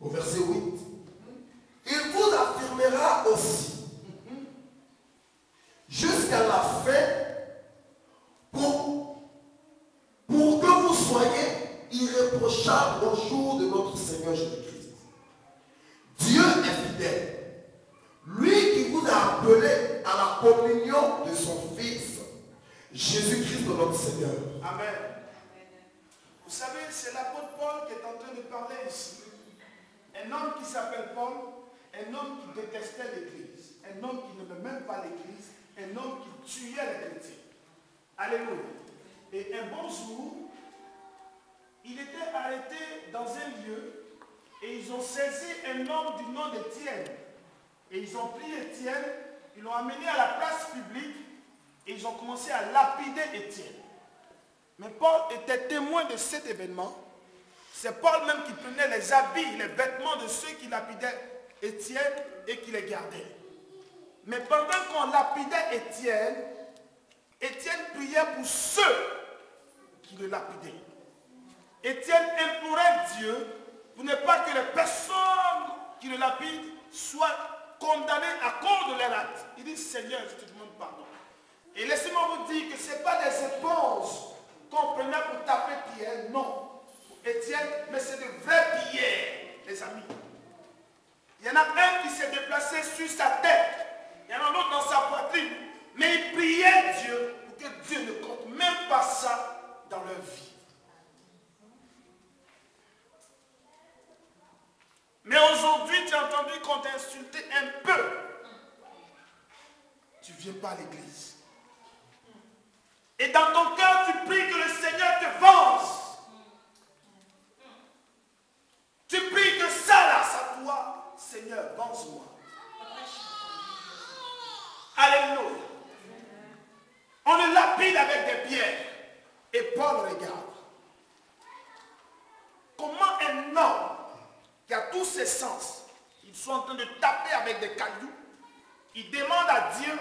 au verset 8, il vous affirmera aussi jusqu'à la fin pour que vous soyez irréprochables au jour de notre Seigneur Jésus-Christ. Dieu est fidèle. Lui qui vous a appelé à la communion de son Fils, Jésus-Christ notre Seigneur. Amen. Vous savez, c'est l'apôtre Paul qui est en train de parler ici. Un homme qui s'appelle Paul, un homme qui détestait l'Église, un homme qui n'aimait même pas l'Église, un homme qui tuait les chrétiens. Alléluia. Et un bon jour, il était arrêté dans un lieu et ils ont saisi un homme du nom d'Étienne. Et ils ont pris Étienne, ils l'ont amené à la place publique et ils ont commencé à lapider Étienne. Mais Paul était témoin de cet événement. C'est Paul même qui prenait les habits, les vêtements de ceux qui lapidaient Étienne et qui les gardait. Mais pendant qu'on lapidait Étienne, Étienne priait pour ceux qui le lapidaient. Étienne implorait Dieu pour ne pas que les personnes qui le lapident soient condamnées à cause de leur acte. Il dit, Seigneur, je te demande pardon. Et laissez-moi vous dire que ce n'est pas des éponges qu'on prenait pour taper Pierre, non. Étienne, mais c'est de vraies pierres, les amis. Il y en a un qui s'est déplacé sur sa tête, il y en a un autre dans sa poitrine, mais il priait Dieu pour que Dieu ne compte même pas ça dans leur vie. Mais aujourd'hui, tu as entendu qu'on t'a insulté un peu. Tu ne viens pas à l'église. Et dans ton cœur, tu pries que le Seigneur te venge. Tu pries que ça là, ça toi, Seigneur, venge-moi. Alléluia. On le lapide avec des pierres. Et Paul regarde. Comment un homme qui a tous ses sens, ils sont en train de taper avec des cailloux, il demande à Dieu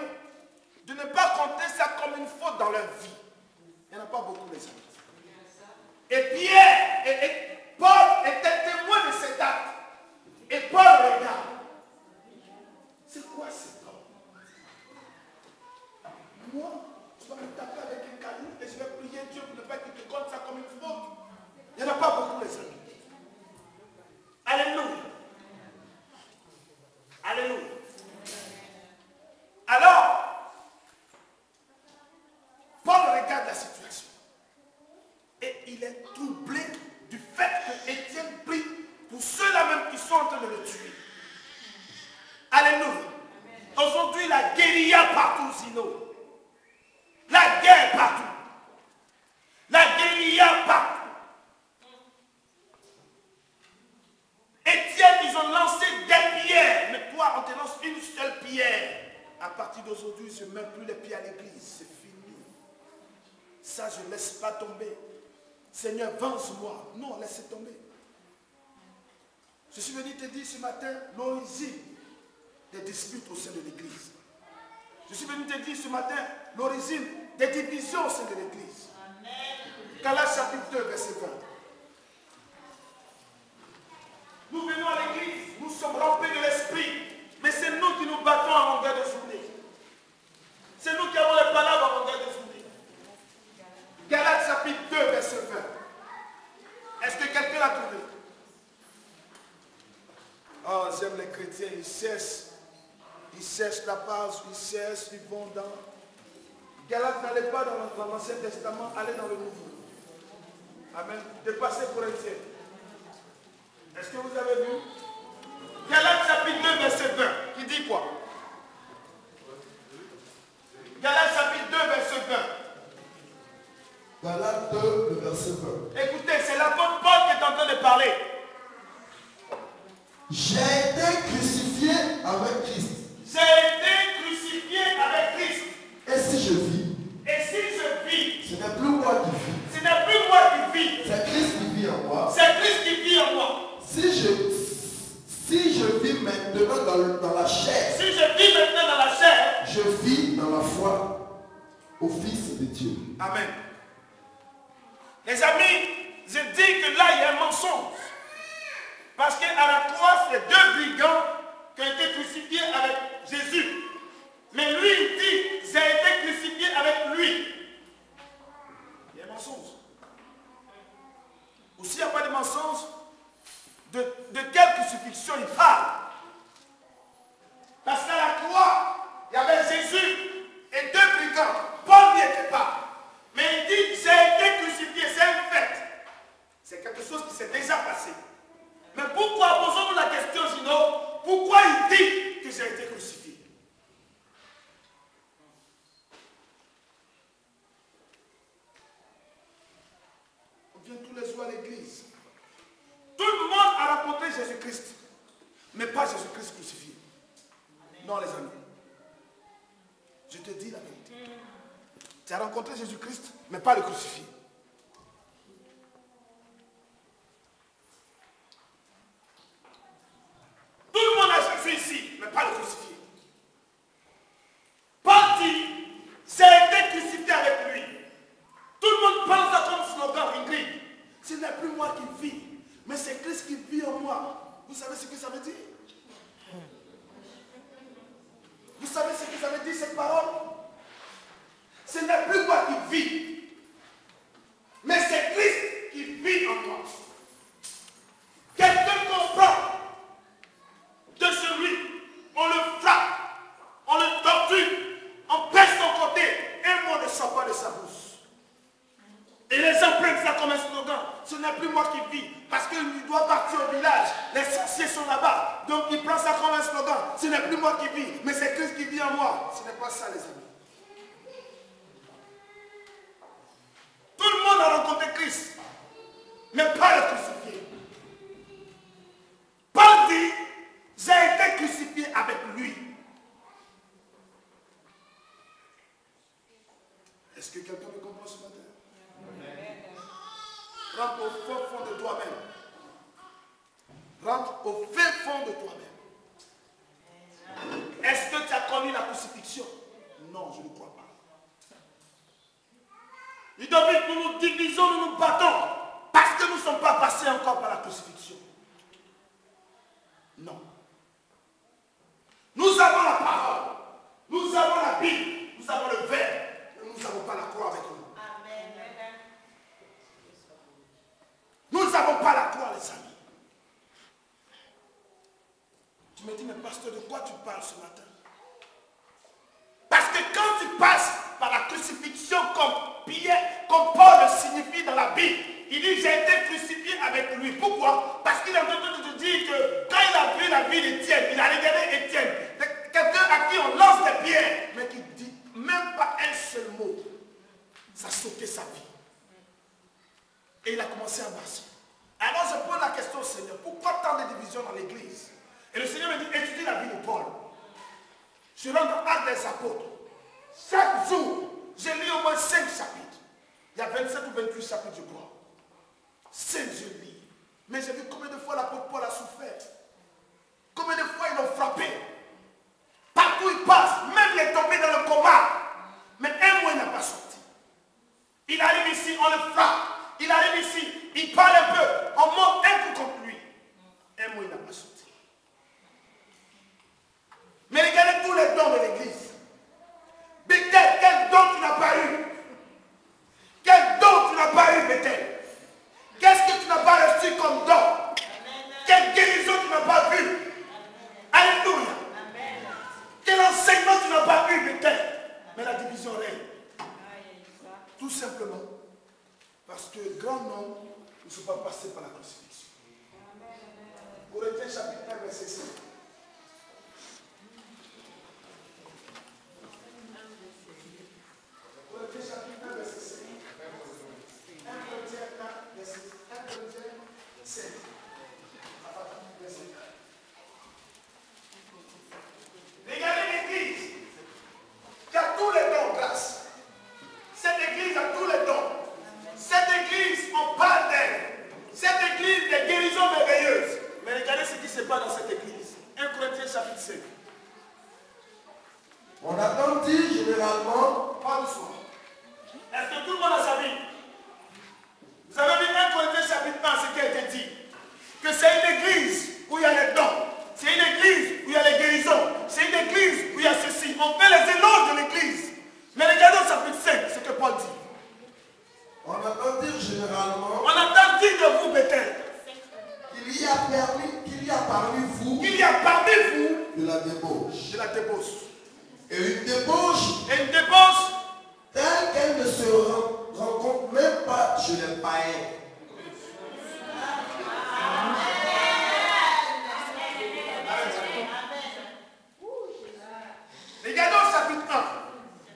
de ne pas compter ça comme une faute dans leur vie. Il n'y en a pas beaucoup, les amis. Et Pierre et Paul étaient témoins de cet acte. Et Paul regarde. C'est quoi cet homme? Moi, tu vas me taper avec un caillou et je vais prier Dieu pour ne pas qu'il te compte ça comme une faute. Il n'y en a pas beaucoup, les amis. Alléluia. Alléluia. Alors, Paul regarde la situation et il est troublé du fait que Étienne prie pour ceux-là même qui sont en train de le tuer. Alléluia. Aujourd'hui, la guérilla partout, sinon. La guerre partout. La guérilla partout. Étienne, ils ont lancé des pierres, mais toi, on te lance une seule pierre. À partir d'aujourd'hui, je ne mets plus les pieds à l'église. C'est fini. Ça, je ne laisse pas tomber. Seigneur, venge-moi. Non, laissez tomber. Je suis venu te dire ce matin l'origine des disputes au sein de l'église. Je suis venu te dire ce matin l'origine des divisions au sein de l'église. Galates chapitre 2, verset 20. Nous venons à l'église, nous sommes remplis de l'esprit, mais c'est nous qui nous battons à longueur de journée. C'est nous qui avons les palabres à longueur de journée. Galates chapitre 2, verset 20. Est-ce que quelqu'un l'a trouvé? Oh, j'aime les chrétiens, ils cherchent la page, ils cherchent, ils vont dans... Galates, n'allez pas dans l'Ancien Testament, allez dans le Nouveau. Amen. Dépassez pour Étienne. Est-ce que vous avez vu? Galates chapitre 2, verset 20, qui dit quoi? Galates chapitre 2, verset 20. Galates 2, le verset 20. Écoutez, c'est l'apôtre Paul qui est en train de parler. J'ai été crucifié avec Christ. J'ai été crucifié avec Christ. Et si je vis, ce n'est plus moi qui vis. ce n'est plus moi qui vis. C'est Christ qui vit en moi. C'est Christ qui vit en moi. Si je vis maintenant dans la chair, Si je vis maintenant dans la chair, je vis dans la foi au Fils de Dieu. Amen. Les amis, je dis que là, il y a un mensonge. Parce qu'à la croix, c'est deux brigands qui ont été crucifiés avec Jésus. Mais lui, il dit, j'ai été crucifié avec lui. Il y a un mensonge. Ou s'il n'y a pas de mensonge, de quelle crucifixion il parle? Parce qu'à la croix, il y avait Jésus et deux brigands. Paul n'y était pas. Mais il dit, j'ai été crucifié, c'est un fait. C'est quelque chose qui s'est déjà passé. Mais pourquoi, posons-nous la question, Gino, pourquoi il dit que j'ai été crucifié? On vient tous les jours à l'église. Tout le monde a rencontré Jésus-Christ, mais pas Jésus-Christ crucifié. Non, les amis. Je te dis la vérité. Tu as rencontré Jésus-Christ, mais pas le crucifié. Tout le monde a Jésus ici, mais pas le crucifié. Paul dit, j'ai été crucifié avec lui. Tout le monde pense ça comme slogan, Ingrid. Ce n'est plus moi qui vis, mais c'est Christ qui vit en moi. Vous savez ce que ça veut dire? Vous savez ce que ça veut dire cette parole? Ce n'est plus moi qui vis, mais c'est Christ qui vit en moi. Quelqu'un comprend de celui, on le frappe, on le torture, on pèse son côté, un mot ne sort pas de sa bouche. Et les gens prennent ça comme un slogan. Ce n'est plus moi qui vis, parce qu'il doit partir au village. Les sorciers sont là-bas. Donc il prend ça comme un slogan. Ce n'est plus moi qui vis, mais c'est Christ qui vit en moi. Ce n'est pas ça, les amis. Tout le monde a rencontré Christ, mais pas le crucifié. Paul dit, j'ai été crucifié avec lui. Est-ce que quelqu'un me comprend ce matin? Rentre au fin fond de toi-même. Rentre au fin fond de toi-même. Est-ce que tu as connu la crucifixion? Non, je ne crois pas. Il devait que nous nous divisons, nous nous battons, parce que nous ne sommes pas passés encore par la crucifixion. Non. Nous avons la parole, nous avons la Bible, nous avons le verbe, mais nous n'avons pas la croix avec nous. Nous n'avons pas la croix, les amis. Tu me dis, mais pasteur, de quoi tu parles ce matin? Parce que quand tu passes par la crucifixion comme Paul le signifie dans la Bible, il dit, j'ai été crucifié avec lui. Pourquoi? Parce qu'il est en train de te dire que quand il a vu la vie d'Étienne, il a regardé Étienne, quelqu'un à qui on lance des pierres, mais qui ne dit même pas un seul mot. Ça a sauté sa vie. Et il a commencé à marcher. Alors je pose la question au Seigneur, pourquoi tant de divisions dans l'église? Et le Seigneur me dit, étudie la vie de Paul. Je rentre dans Actes des Apôtres. Chaque jour, j'ai lu au moins 5 chapitres. Il y a 27 ou 28 chapitres, je crois. 5, je lis. Mais j'ai vu combien de fois l'apôtre Paul a souffert. Combien de fois ils l'ont frappé. Partout il passe, même il est tombé dans le coma. Mais un mot il n'a pas sorti. Il arrive ici, on le frappe. Il arrive ici, il parle un peu, on monte un coup contre lui. Un mot il n'a pas sorti. Mais regardez tous les dons de l'église. Bethel, quel don tu n'as pas eu? Quel don tu n'as pas eu, Bethel? Qu'est-ce que tu n'as pas reçu comme don? Quelle guérison tu n'as pas vu? Alléluia. Quel enseignement tu n'as pas eu, Bethel? Mais la division règne. Tout simplement parce que le grand nombre ne sont pas passés par la crucifixion. Corinthiens chapitre 1, verset 5. Corinthiens chapitre 1, verset 5. 1 Corinthiens 4, verset 1 Corinthiens 5. Regardez l'église qui a tous les dons, grâce. Cette église a tous les dons. Cette église, on parle d'elle. Cette église des guérisons merveilleuses. Mais regardez ce qui se passe dans cette église. 1 Corinthiens chapitre 5. On a dit généralement, Pas le soir. Est-ce que tout le monde a sa Bible? Vous avez vu 1 Corinthiens chapitre 1, ce qui a été dit. Que c'est c'est une église où il y a les dons. C'est une église où il y a les guérisons. C'est une église où il y a ceci. On fait les éloges de l'église. Mais regardons chapitre 5, ce que Paul dit. On entend dire généralement On entend dire de vous, Bethel, qu'il y a parmi vous qu'il y a parmi vous de la débauche. de la débauche. Et une débauche Et une débauche telle qu'elle ne se rencontre même pas chez les païens. Regardons chapitre 1.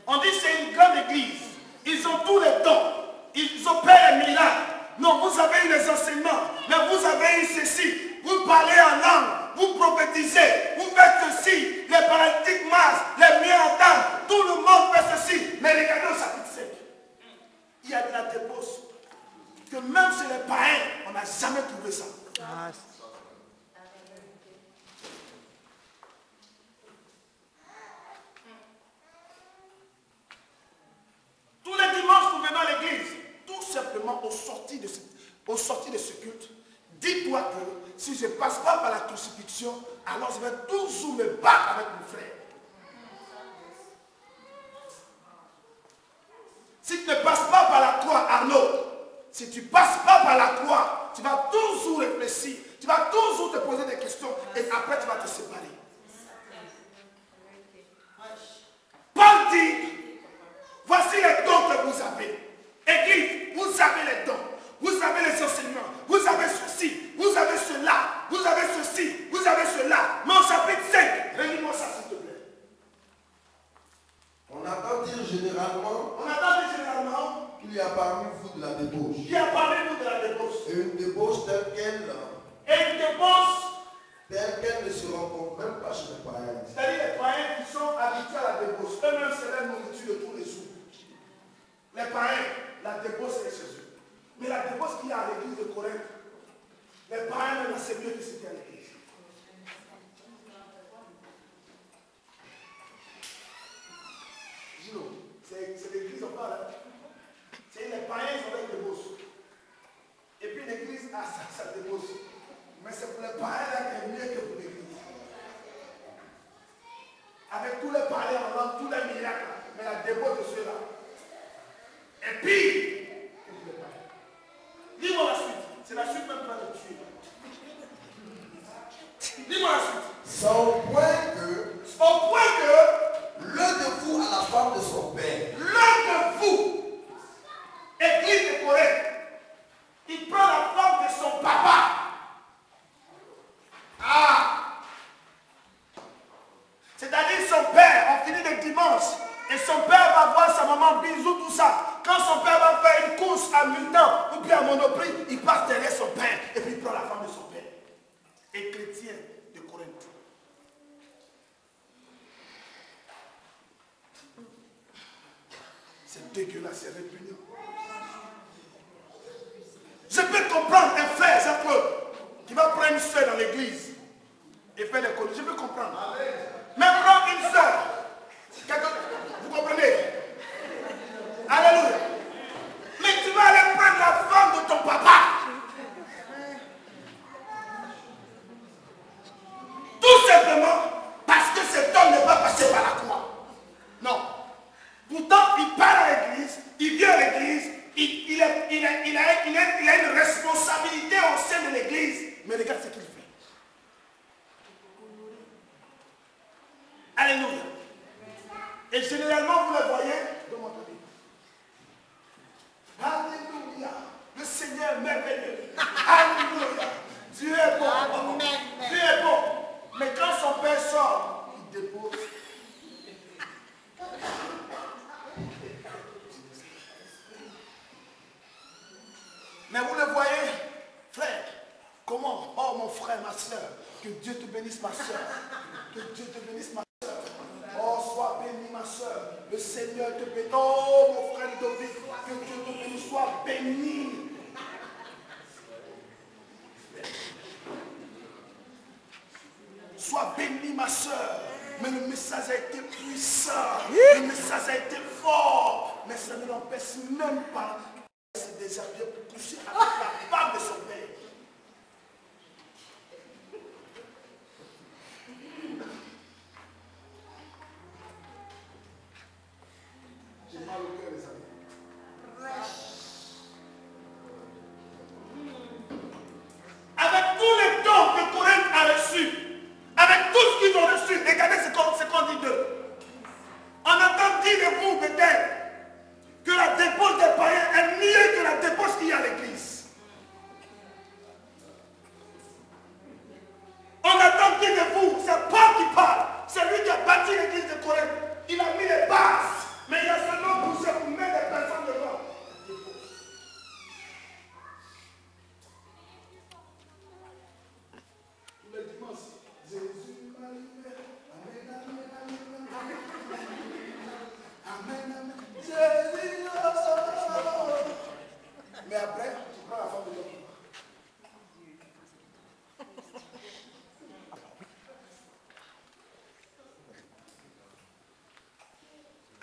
On dit que c'est une grande église. Ils ont tous les dons. Ils opèrent les miracles. Non, vous avez eu les enseignements. Mais vous avez eu ceci. Vous parlez en langue. Vous prophétisez. Vous faites ceci. Les paralytiques marchent. Les miens entendent. Tout le monde fait ceci. Mais regardez au chapitre 5. Il y a de la débauche. Que même chez les païens, on n'a jamais trouvé ça. Tous les dimanches, nous venons à l'église. Tout simplement, au sortir de ce culte, dis-toi que si je ne passe pas par la crucifixion, alors je vais toujours me battre avec mon frère. Si tu ne passes pas par la croix, Arnaud, si tu ne passes pas par la croix, tu vas toujours réfléchir, tu vas toujours te poser des questions et après tu vas te séparer. Paul dit, voici les dons que vous avez. Église, vous avez les dons. Vous avez les enseignements. Vous avez ceci. Vous avez cela. Vous avez ceci. Vous avez cela. Mais au chapitre 5, relis-moi ça s'il te plaît. On entend dire généralement Qu'il y a parmi vous de la débauche. Il y a parmi vous de la débauche. Et une débauche telle qu'elle ne se rencontre même pas chez les païens. C'est-à-dire les païens qui sont habitués à la débauche. Eux-mêmes, c'est la nourriture de tous les jours. Les païens, la débauche, c'est chez eux. Mais la débauche qu'il y a à l'église de Corinthe, les païens, même, c'est mieux que ce qu'il y a à l'église. Gino, c'est l'église, on parle. C'est les païens qui ont la débauche. Et puis l'église a sa débauche. Mais c'est pour les païens là qui est mieux que pour l'église. Avec tous les païens en langue, tous les miracles, mais la débauche de ceux-là. Et puis, dis-moi la suite. C'est la suite même pas de tuer. Dis-moi la suite. Au point que l'un de vous a la femme de son père. L'un de vous, église de Corinthe, il prend la femme de son papa. C'est-à-dire son père, on finit le dimanche, et son père va voir sa maman, bisous, tout ça. Quand son père va faire une course à Mutant ou bien à Monoprix, il passe derrière son père et puis il prend la femme de son père. Et chrétien de Corinthe. C'est dégueulasse, c'est répugnant. Je peux comprendre un frère, Jean-Claude, qui va prendre une soeur dans l'église et faire des conneries. Je peux comprendre. Mais prends une soeur. Vous comprenez? Alléluia. Mais tu vas aller prendre la femme de ton papa. Tout simplement parce que cet homme n'est pas passé par la croix. Non. Pourtant, il part à l'église, il vient à l'église, il a une responsabilité au sein de l'église. Mais regarde ce qu'il fait. Alléluia. Et généralement, vous le voyez de mon côté. Alléluia. Le Seigneur est merveilleux. Alléluia. Dieu est bon. Amen. Dieu est bon. Mais quand son père sort, il dépose. Mais vous le voyez, frère, comment? Oh mon frère, ma soeur, que Dieu te bénisse ma soeur. Que Dieu te bénisse ma soeur. Oh, sois béni ma soeur. Le Seigneur te bénisse. Oh mon frère Ludovic, que Dieu te bénisse, sois béni. Sois béni ma soeur. Mais le message a été puissant. Le message a été fort. Mais ça ne l'empêche même pas de se déshabiller pour coucher avec la femme de son père.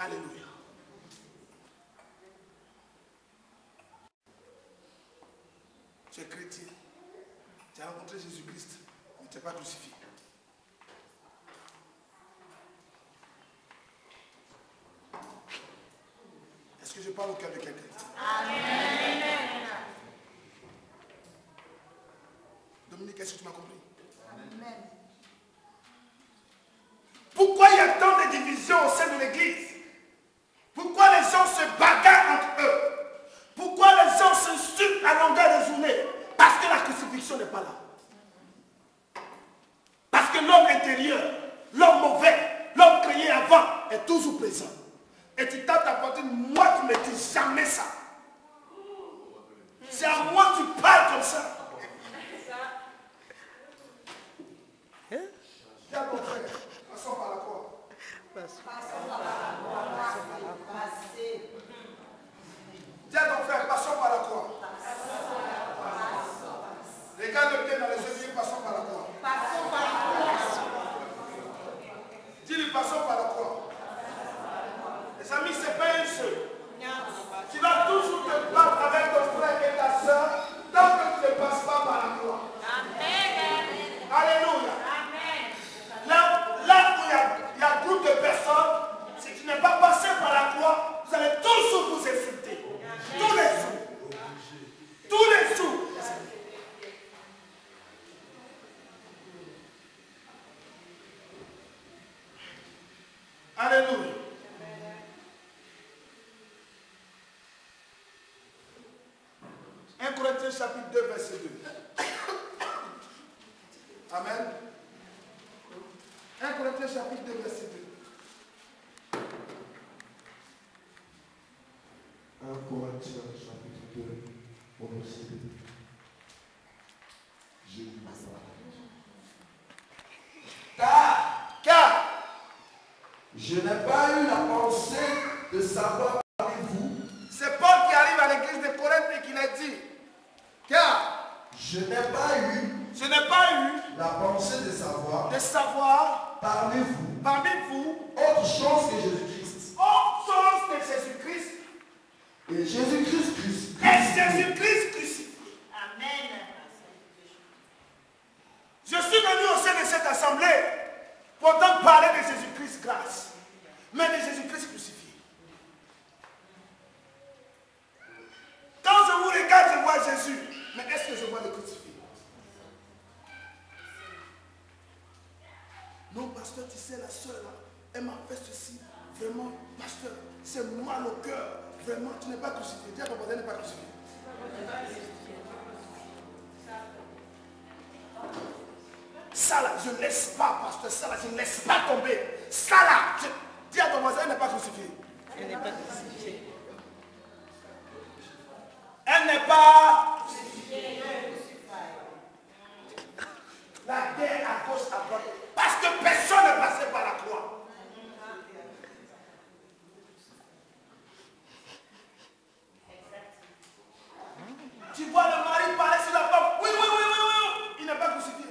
Alléluia. Tu es chrétien. Tu as rencontré Jésus-Christ, mais tu n'es pas crucifié. Est-ce que je parle au cœur de quelqu'un? Amen. Dominique, est-ce que tu m'as compris? Amen. Pourquoi il y a tant de divisions au sein de l'église? Pourquoi les gens se bagarrent entre eux? Pourquoi les gens s'insultent à longueur de journée? Parce que la crucifixion n'est pas là. Parce que l'homme intérieur, l'homme mauvais, l'homme créé avant est toujours présent. Et tu tapes ta poitrine, moi tu ne me dis jamais ça. C'est à moi que tu parles comme ça. Dis à ton frère, passons par la croix. Passons par la croix. Dis à ton frère, passons par la croix. Regarde bien dans les yeux, passons par la croix. Passons par la croix. Dis-lui, passons par la croix. Les amis, ce n'est pas un jeu. Tu vas toujours te battre avec ton frère et ta soeur tant que tu ne passes pas par la croix. Amen. Alléluia. Amen. Là où il y a un groupe de personnes, si tu n'es pas passé par la croix, vous allez toujours vous insulter. Tous les jours. Tous les jours. Alléluia. 1 Corinthiens chapitre 2, verset 2. Amen. 1 Corinthiens chapitre 2, verset 2. 1 Corinthiens chapitre 2, au verset 2. Je lis ça. Car je n'ai pas eu la pensée de savoir parmi vous. C'est Paul qui arrive à l'église de Corinthe et qui l'a dit. Car je n'ai pas eu la pensée de savoir parmi vous autre chose que Jésus-Christ. Autre chose que Jésus-Christ. Et Jésus-Christ crucifié. Et Jésus-Christ crucifié. Amen. Je suis venu au sein de cette assemblée pour entendre parler de Jésus-Christ grâce, mais de Jésus-Christ crucifié. Quand je vous regarde, je vois Jésus, mais est-ce que je vois le crucifié? Non, pasteur, tu sais, la soeur là, elle m'a fait ceci. Vraiment, pasteur, c'est mal au cœur. Vraiment, tu n'es pas crucifié. Dis à ton voisin, n'est pas crucifié. Ça là, je ne laisse pas, pasteur. Ça là, je ne laisse pas tomber. Ça là, dis à ton voisin, elle n'est pas crucifiée. Elle n'est pas crucifiée. Elle n'est pas crucifiée. La guerre à gauche, à droite. Parce que personne n'est passé par la croix. Tu vois le mari parler sur la femme. Oui. Il n'est pas crucifié.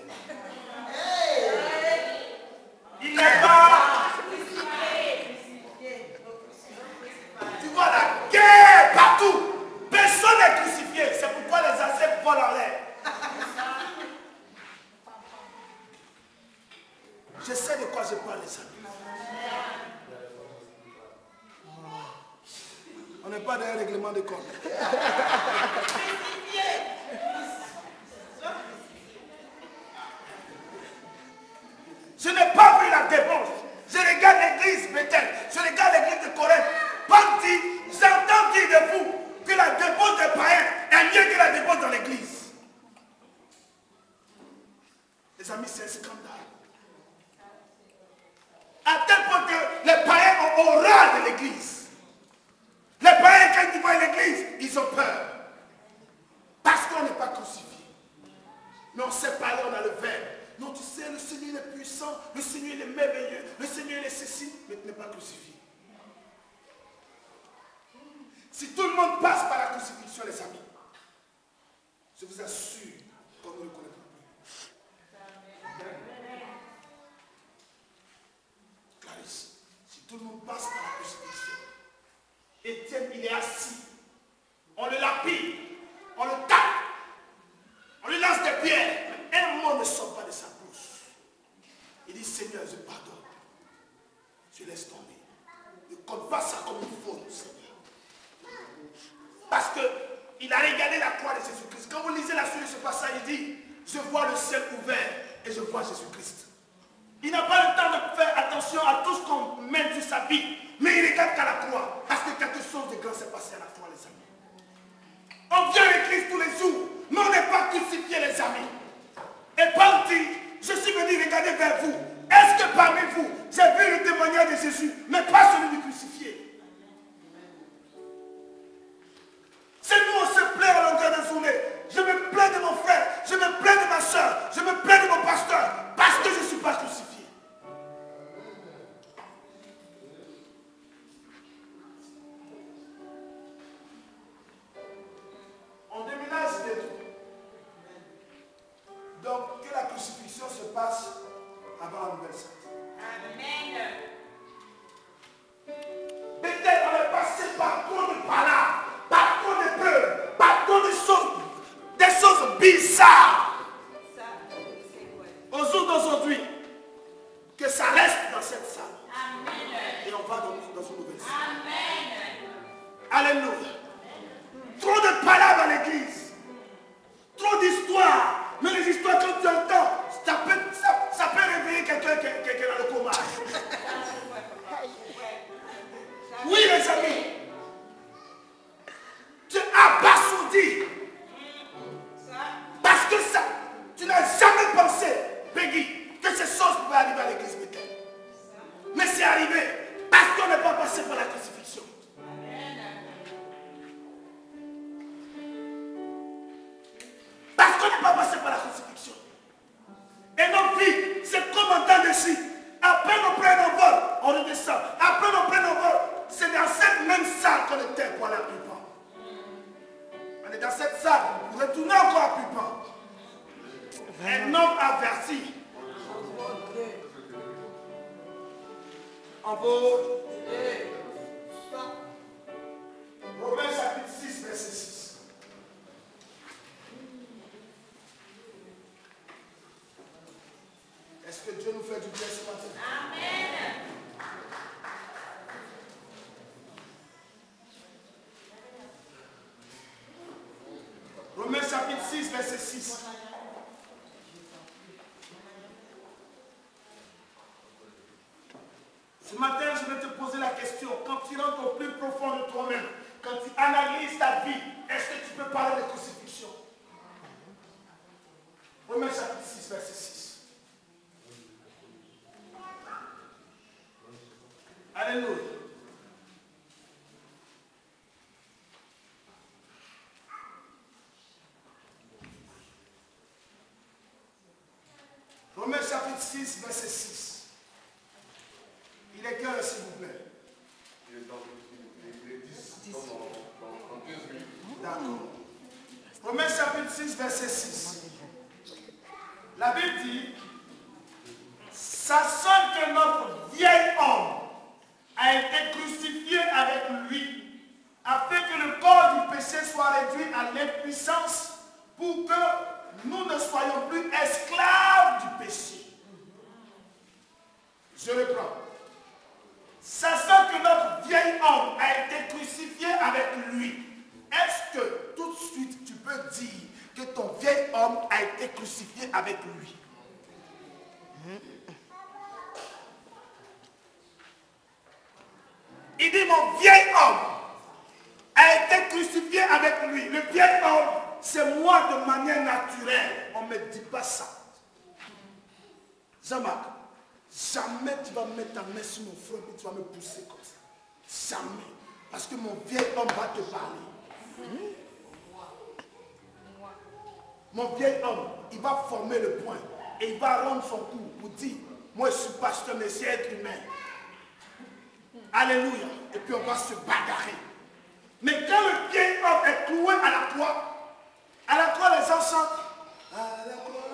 Il n'est pas crucifié. Tu vois la guerre partout. Personne n'est crucifié. C'est pourquoi les ancêtres volent en l'air. Je sais de quoi je parle, les amis. On n'est pas dans un règlement de compte. Je n'ai pas vu la dépense. Je regarde l'église Bethel. Je regarde l'église de Corinthe. Paul dit, j'entends dire de vous que la dépense des païens est mieux que la dépense dans l'église. Les amis, c'est un scandale. À tel point que les païens ont horreur de l'église. Les païens, quand ils voient l'église, ils ont peur. Parce qu'on n'est pas crucifié. Mais on sait parler, on a le verbe. Non, tu sais, le Seigneur est puissant, le Seigneur est merveilleux, le Seigneur est ceci, mais tu n'es pas crucifié. Si tout le monde passe par la crucifixion, les amis, je vous assure qu'on ne le connaîtra plus. Clarisse, si tout le monde passe par la crucifixion, il est assis. On le lapide, on le tape, on lui lance des pierres. Un mot ne sort pas de sa bouche. Il dit, Seigneur, je pardonne. Je laisse tomber. Ne compte pas ça comme une faute, Seigneur. Parce qu'il a regardé la croix de Jésus-Christ. Quand vous lisez la suite de ce passage, il dit, je vois le ciel ouvert et je vois Jésus-Christ. Il n'a pas le temps de faire attention à tout ce qu'on met sur sa vie. Mais il regarde qu'à la croix. Parce que quelque chose de grand s'est passé à la croix, les amis. On vient à l'église tous les jours. Mais on n'est pas crucifiés, les amis. Et Paul dit, je suis venu regarder vers vous. Est-ce que parmi vous, j'ai vu le témoignage de Jésus, mais pas celui du crucifié? C'est nous, on se plaint à longueur de journée. Je me plains de mon frère, je me plains de ma soeur, je me plains de mon pasteur, parce que je ne suis pas crucifié. On déménage bientôt. Donc, que la crucifixion se passe avant la nouvelle sainte. Amen. Peut-être on est passé par trop de palabres, par trop de peurs, par trop de choses, des choses bizarres. Ça, c'est quoi? Au jour d'aujourd'hui, que ça reste dans cette salle. Amen. Et on va dans une nouvelle salle. Amen. Alléluia. Trop de palabres à l'église. Trop d'histoires. Mais les histoires, quand tu entends, ça peut réveiller quelqu'un qui est dans le coma. Oui, les amis. Tu es abasourdi. Parce que ça, tu n'as jamais pensé, Peggy, que ces choses pouvaient arriver à l'église Bethel. Mais c'est arrivé parce qu'on n'est pas passé par la crucifixion. Parce qu'on n'est pas passé par la crucifixion. Et nos vies, c'est comme en temps de scie. Après on prend un vol, on redescend. Après on prend un vol, c'est dans cette même salle qu'on était pour aller à Pupan. On est dans cette salle, vous retournez encore à Pupan. Un homme averti. En vaut. Romains chapitre 6, verset 6. Est-ce que Dieu nous fait du bien ce matin? Amen. Romains chapitre 6, verset 6. Ce matin, je vais te poser la question. Quand tu rentres au plus profond de toi-même, quand tu analyses ta vie, est-ce que tu peux parler de crucifixion? Romains chapitre 6, verset 6. Alléluia. Romains chapitre 6, verset 6. Il est quelle, s'il vous plaît? Il est dans les 10, dans 15 minutes. D'accord. Romains chapitre 6, verset 6. La Bible dit, sachant que notre vieil homme a été crucifié avec lui, afin que le corps du péché soit réduit à l'impuissance, pour que nous ne soyons plus esclaves du péché. Je reprends. Sachant que notre vieil homme a été crucifié avec lui, est-ce que tout de suite tu peux dire que ton vieil homme a été crucifié avec lui? Il dit mon vieil homme a été crucifié avec lui. Le vieil homme, c'est moi de manière naturelle. On ne me dit pas ça. Jean-Marc, jamais tu vas mettre ta main sur mon front et tu vas me pousser comme ça. Jamais. Parce que mon vieil homme va te parler. Mon vieil homme, il va former le point. Et il va rendre son coup pour dire, moi je suis pasteur, mais c'est être humain. Alléluia. Et puis on va se bagarrer. Mais quand le vieil homme est cloué à la croix les gens chantent. À la croix,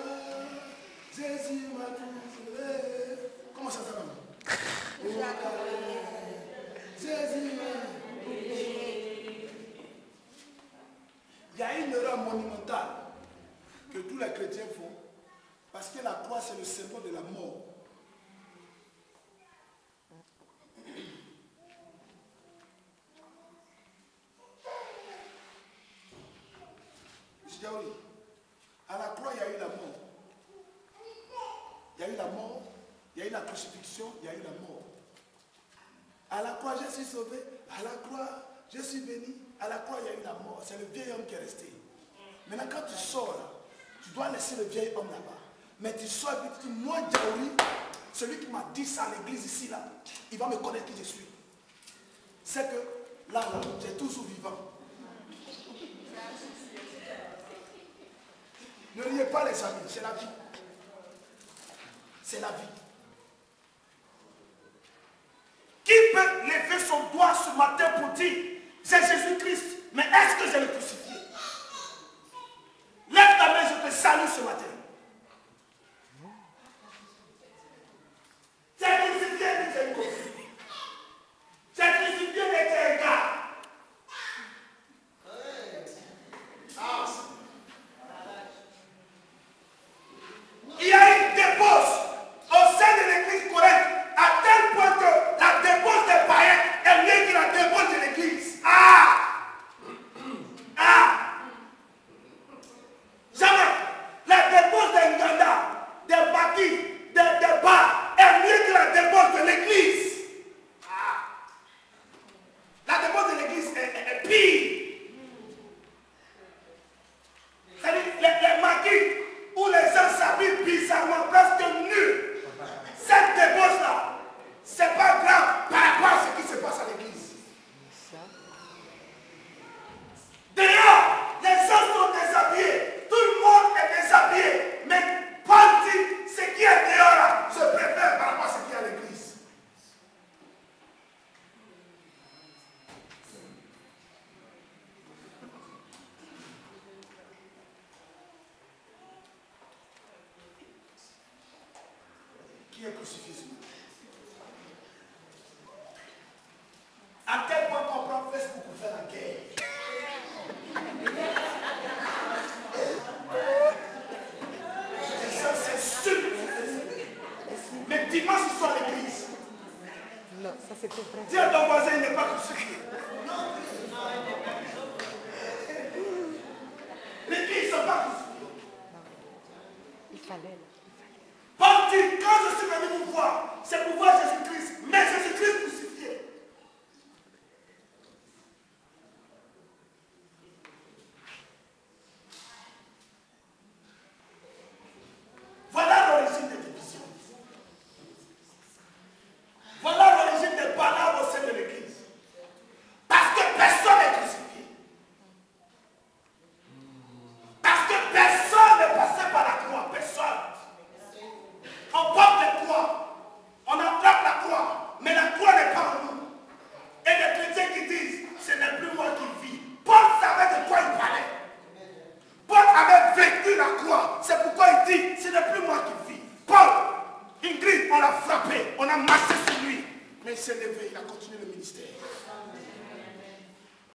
Jésus m'a tout sauvé. Comment ça s'appelle? Jésus m'a. choix monumental que tous les chrétiens font, parce que la croix, c'est le symbole de la mort. À la croix, il y a eu la mort. Il y a eu la mort, il y a eu la crucifixion, il y a eu la mort. À la croix, je suis sauvé. À la croix, je suis béni. À la croix, il y a eu la mort. C'est le vieil homme qui est resté. Maintenant, quand tu sors là, tu dois laisser le vieil homme là-bas. Mais tu sors et tu dis, moi, Djaouri, celui qui m'a dit ça à l'église ici, là, il va me connaître qui je suis. C'est que là, tu es toujours vivant. Ne riez pas les amis, c'est la vie. C'est la vie. Qui peut lever son doigt ce matin pour dire, c'est Jésus-Christ, mais est-ce que je l'ai crucifié? Lève ta main, je te salue ce matin. C'est crucifié, dit Jésus. C'est crucifié, dit gars. Il y a une débauche au sein de l'église correcte, à tel point que la débauche des païens est mieux que la débauche de l'église. Jamais. La débauche des Nganda, des Baki, des Bas est mieux que la débauche de l'église. La débauche de l'église est pire. C'est-à-dire les maquis où les gens s'habillent bizarrement, presque nus. Cette débauche-là, c'est pas grave par rapport à ce qui se passe à l'église. D'ailleurs, les gens sont déshabillés. Tout le monde est déshabillé. Mais Paul dit, ce qui est dehors là, je préfère par rapport à ce qui est à l'église. Qui est crucifié? À quel point qu'on prend Facebook pour faire la guerre? Les gens s'insultent. Mais dimanche, ils sont à l'église. Non, ça c'est tout vrai. Dis à ton voisin, il n'est pas crucifié. L'église, ils ne sont pas crucifiés. Il fallait. Paul dit, quand je suis venu vous voir, c'est pour voir Jésus-Christ, mais Jésus-Christ crucifié. Voilà l'origine des divisions. Voilà l'origine des palabres au sein de l'église. Parce que personne n'est crucifié. Parce que personne n'est passé par la croix. Personne. On porte les croix, on attrape la croix, mais la croix n'est pas en nous. Et les chrétiens qui disent, ce n'est plus moi qui vis. Paul savait de quoi il parlait. Paul avait vécu la croix. C'est pourquoi il dit, ce n'est plus moi qui vis. Paul, Ingrid, on l'a frappé, on a marché sur lui. Mais il s'est levé, il a continué le ministère.